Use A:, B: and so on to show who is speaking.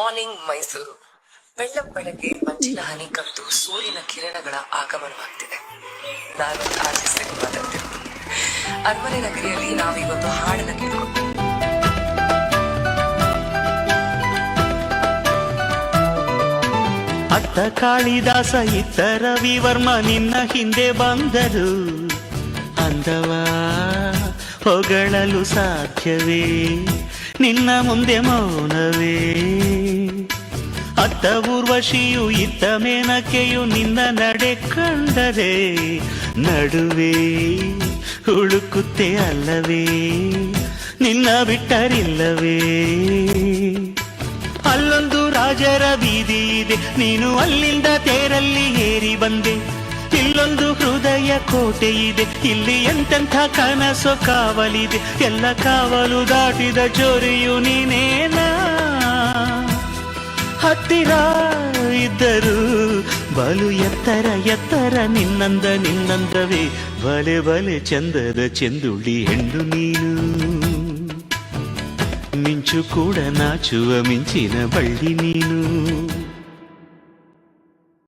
A: Morning Mysuru. ಬೆಳ್ಳಂಬೆಳಗ್ಗೆ ಮಂಜಿನ ಹನಿ ಕವಿದು ಸೂರ್ಯನ ಕಿರಣಗಳ ಆಗಮನವಾಗ್ತಿದೆ. ನಾನು ಆರ್ಜೆ ಮಾತಾಡ್ತಿರೋದು. ಅರಮನೆ ನಗರಿಯಲ್ಲಿ ನಾವೀಗೊಂದು ಹಾಡನ್ನ ಕೇಳ್ಕೊಂಡು
B: ಅತ್ತ ಕಾಳಿದಾಸ ಇತ್ತ ರವಿವರ್ಮ ನಿನ್ನ ಹಿಂದೆ ಬಂದರು. ಅಂದವ ಹೊಗಳಲು ಸಾಧ್ಯವೇ, ನಿನ್ನ ಮುಂದೆ ಮೌನವೇ. ಅತ್ತ ಊರ್ವಶಿಯು ಇತ್ತ ಮೇನಕೆಯು ನಿನ್ನ ನಡೆ ಕಂಡರೆ ನಡುವೆ ಹುಡುಕುತ್ತೆ ಅಲ್ಲವೇ, ನಿನ್ನ ಬಿಟ್ಟರಿಲ್ಲವೇ. ಅಲ್ಲೊಂದು ರಾಜರ ಬೀದಿ ಇದೆ, ನೀನು ಅಲ್ಲಿಂದ ತೇರಲ್ಲಿ ಏರಿ ಬಂದೆ. ಇಲ್ಲೊಂದು ಹೃದಯ ಕೋಟೆ ಇದೆ, ಇಲ್ಲಿ ಎಂತೆಂಥ ಕನಸು ಕಾವಲಿದೆ. ಎಲ್ಲ ಕಾವಲು ದಾಟಿದ ಚೋರಿಯು ನೀನೇನ. ಹತ್ತಿರ ಇದ್ದರು ಬಲು ಎತ್ತರ ಎತ್ತರ ನಿನ್ನಂದವೇ. ಬಲೆ ಬಲೆ ಚಂದದ ಚೆಂದುಳ್ಳಿ ಹೆಣ್ಣು ನೀನು. ಮಿಂಚು ಕೂಡ ನಾಚುವ ಮಿಂಚಿನ ಬಳ್ಳಿ ನೀನು.